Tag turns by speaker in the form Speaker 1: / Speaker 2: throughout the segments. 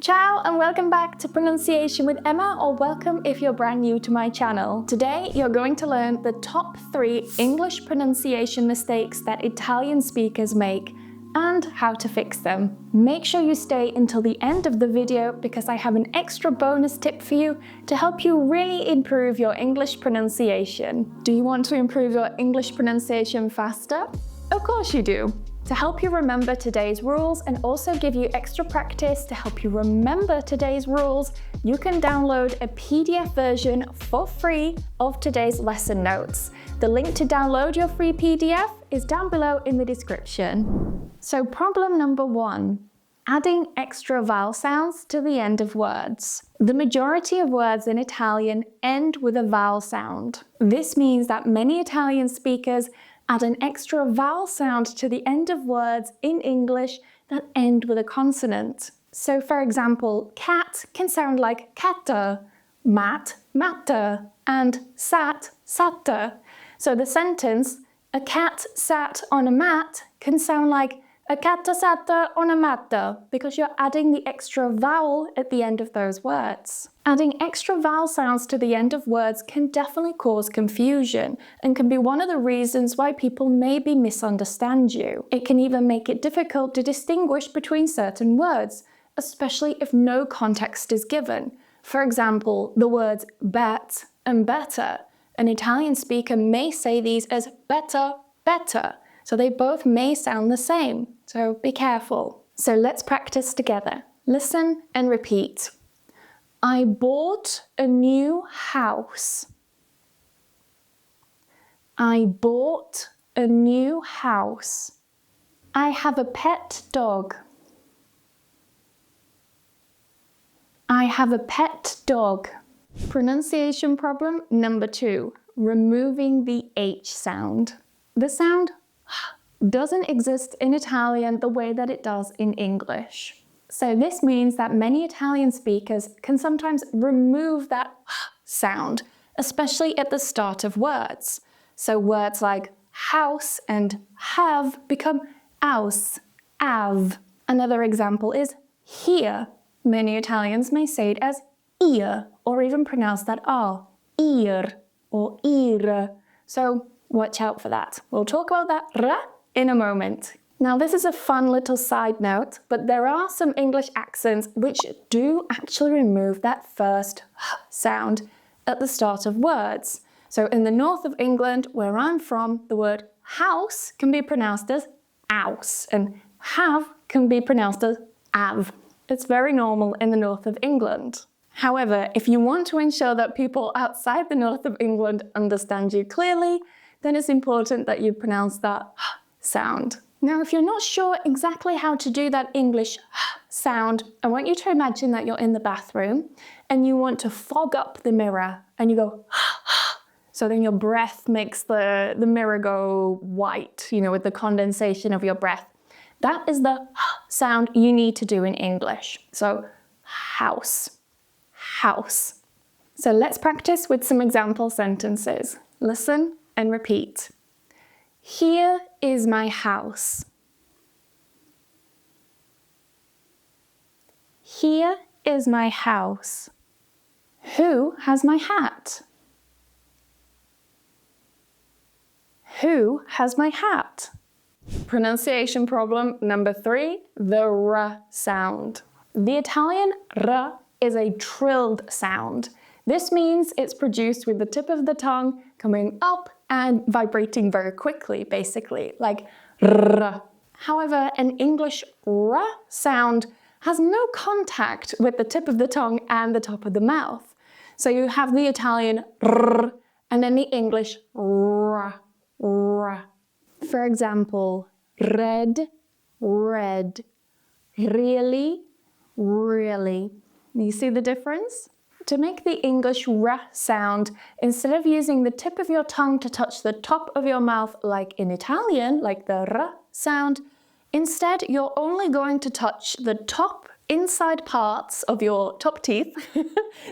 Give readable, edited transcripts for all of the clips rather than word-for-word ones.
Speaker 1: Ciao and welcome back to Pronunciation with Emma, or welcome if you're brand new to my channel. Today you're going to learn the top 3 English pronunciation mistakes that Italian speakers make and how to fix them. Make sure you stay until the end of the video because I have an extra bonus tip for you to help you really improve your English pronunciation. Do you want to improve your English pronunciation faster? Of course you do. To help you remember today's rules and also give you extra practice to help you remember today's rules, you can download a PDF version for free of today's lesson notes. The link to download your free PDF is down below in the description. So problem number 1, adding extra vowel sounds to the end of words. The majority of words in Italian end with a vowel sound. This means that many Italian speakers add an extra vowel sound to the end of words in English that end with a consonant. So for example, cat can sound like catta, mat, matta, and sat, satta. So the sentence, a cat sat on a mat, can sound like a catta satta on a matta, because you're adding the extra vowel at the end of those words. Adding extra vowel sounds to the end of words can definitely cause confusion and can be one of the reasons why people maybe misunderstand you. It can even make it difficult to distinguish between certain words, especially if no context is given. For example, the words bet and better. An Italian speaker may say these as better, better. So they both may sound the same, so be careful. So let's practice together. Listen and repeat. I bought a new house. I bought a new house. I have a pet dog. I have a pet dog. Pronunciation problem number 2, removing the H sound. The sound doesn't exist in Italian the way that it does in English. So this means that many Italian speakers can sometimes remove that sound, especially at the start of words. So words like house and have become aus, av. Another example is here. Many Italians may say it as ear, or even pronounce that R, ear or ir. So watch out for that. We'll talk about that r in a moment. Now this is a fun little side note, but there are some English accents which do actually remove that first sound at the start of words. So in the north of England, where I'm from, the word house can be pronounced as aus, and have can be pronounced as av. It's very normal in the north of England. However, if you want to ensure that people outside the north of England understand you clearly, then it's important that you pronounce that sound. Now, if you're not sure exactly how to do that English sound, I want you to imagine that you're in the bathroom and you want to fog up the mirror and you go so then your breath makes the mirror go white, you know, with the condensation of your breath. That is the sound you need to do in English. So house, house. So let's practice with some example sentences. Listen and repeat. Here is my house. Here is my house. Who has my hat? Who has my hat? Pronunciation problem number 3, the r sound. The Italian r is a trilled sound. This means it's produced with the tip of the tongue coming up and vibrating very quickly, basically, like r. However, an English r sound has no contact with the tip of the tongue and the top of the mouth. So you have the Italian r and then the English r, r. For example, red, red, really, really. You see the difference? To make the English r sound, instead of using the tip of your tongue to touch the top of your mouth like in Italian, like the r sound, instead you're only going to touch the top inside parts of your top teeth,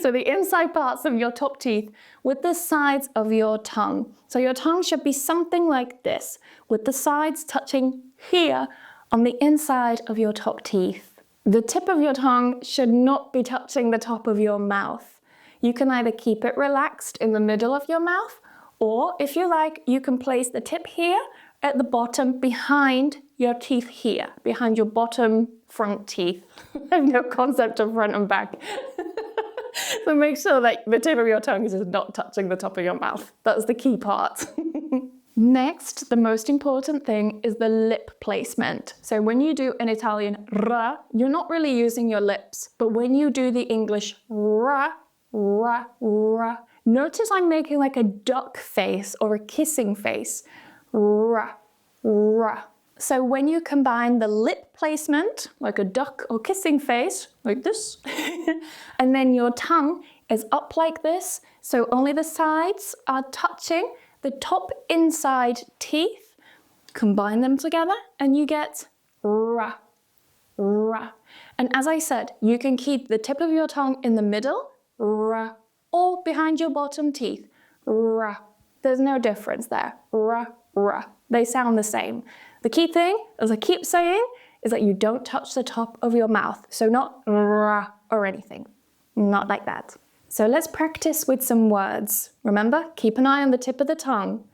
Speaker 1: so the inside parts of your top teeth with the sides of your tongue. So your tongue should be something like this, with the sides touching here on the inside of your top teeth. The tip of your tongue should not be touching the top of your mouth. You can either keep it relaxed in the middle of your mouth, or if you like, you can place the tip here at the bottom behind your teeth here, behind your bottom front teeth. I have no concept of front and back. So make sure that the tip of your tongue is not touching the top of your mouth. That's the key part. Next, the most important thing is the lip placement. So when you do an Italian ra, you're not really using your lips, but when you do the English ra, ra, ra, notice I'm making like a duck face or a kissing face. Ra, ra. So when you combine the lip placement, like a duck or kissing face, like this, and then your tongue is up like this, so only the sides are touching the top inside teeth, combine them together, and you get ra, ra. And as I said, you can keep the tip of your tongue in the middle, ra, or behind your bottom teeth, ra. There's no difference there, ra, ra. They sound the same. The key thing, as I keep saying, is that you don't touch the top of your mouth. So not ra or anything, not like that. So let's practice with some words. Remember, keep an eye on the tip of the tongue.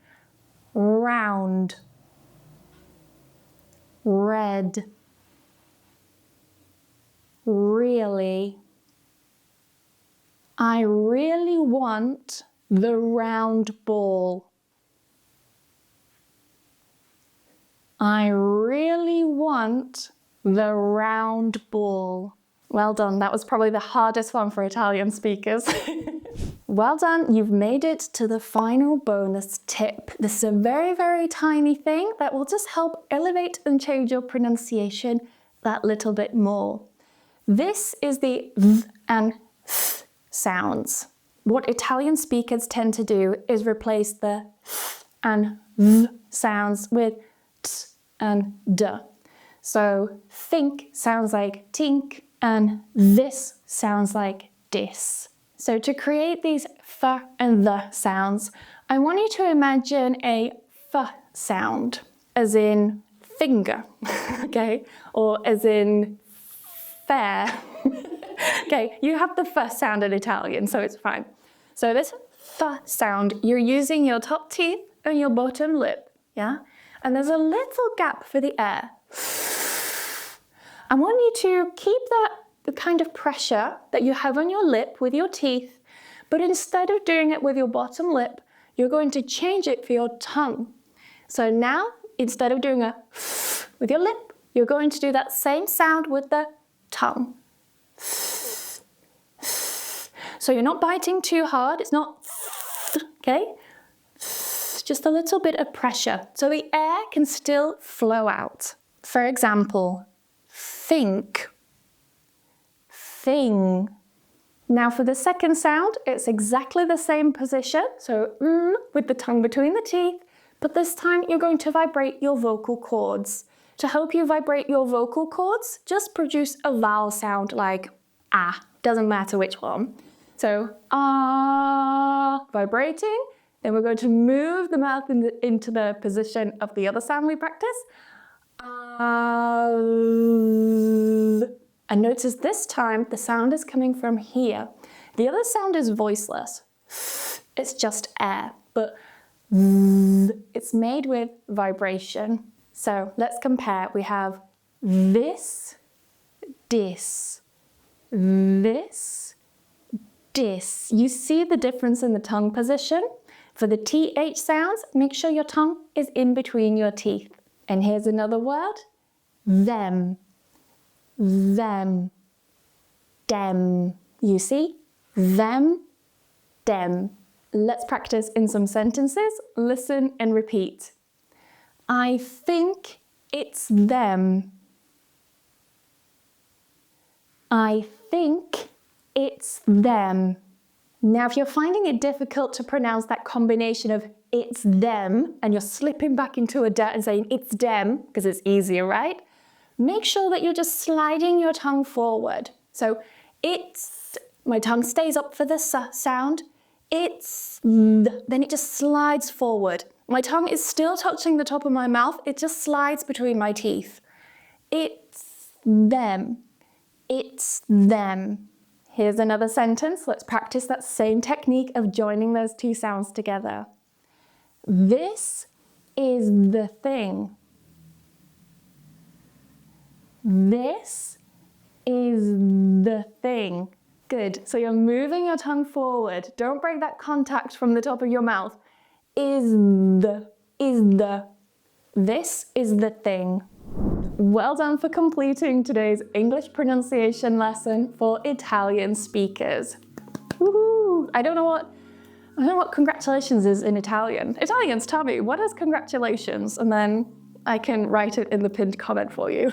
Speaker 1: Round, red, really. I really want the round ball. I really want the round ball. Well done, that was probably the hardest one for Italian speakers. Well done, you've made it to the final bonus tip. This is a very, very tiny thing that will just help elevate and change your pronunciation that little bit more. This is the th and th sounds. What Italian speakers tend to do is replace the th and th sounds with t and d. So think sounds like tink and this sounds like dis. So to create these f and the sounds, I want you to imagine a f sound, as in finger, okay? Or as in fair. Okay, you have the f sound in Italian, so it's fine. So this f sound, you're using your top teeth and your bottom lip, yeah? And there's a little gap for the air. I want you to keep the kind of pressure that you have on your lip with your teeth, but instead of doing it with your bottom lip, you're going to change it for your tongue. So now, instead of doing a with your lip, you're going to do that same sound with the tongue. So you're not biting too hard, it's not, okay? Just a little bit of pressure, so the air can still flow out. For example, think, thing. Now for the second sound, it's exactly the same position, so with the tongue between the teeth, but this time you're going to vibrate your vocal cords. To help you vibrate your vocal cords, just produce a vowel sound like ah, doesn't matter which one. So ah, vibrating. Then we're going to move the mouth into the position of the other sound we practice. And notice this time the sound is coming from here. The other sound is voiceless. It's just air, but it's made with vibration. So let's compare. We have this, dis, this, dis. You see the difference in the tongue position? For the TH sounds, make sure your tongue is in between your teeth. And here's another word, them, them, dem. You see? Them, dem. Let's practice in some sentences. Listen and repeat. I think it's them. I think it's them. Now, if you're finding it difficult to pronounce that combination of it's them, and you're slipping back into a and saying it's dem, because it's easier, right? Make sure that you're just sliding your tongue forward. So it's, my tongue stays up for the s sound. It's, then it just slides forward. My tongue is still touching the top of my mouth. It just slides between my teeth. It's them. It's them. Here's another sentence. Let's practice that same technique of joining those two sounds together. This is the thing. This is the thing. Good. So you're moving your tongue forward. Don't break that contact from the top of your mouth. Is the. This is the thing. Well done for completing today's English pronunciation lesson for Italian speakers. Woohoo! I don't know what congratulations is in Italian. Italians, tell me, what is congratulations? And then I can write it in the pinned comment for you.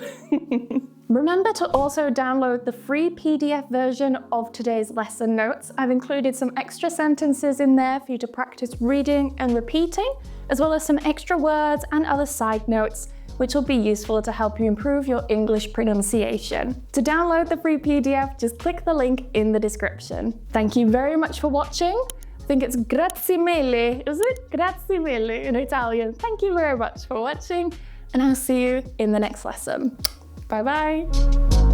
Speaker 1: Remember to also download the free PDF version of today's lesson notes. I've included some extra sentences in there for you to practice reading and repeating, as well as some extra words and other side notes, which will be useful to help you improve your English pronunciation. To download the free PDF, just click the link in the description. Thank you very much for watching. I think it's grazie mille, is it? Grazie mille in Italian. Thank you very much for watching, and I'll see you in the next lesson. Bye bye.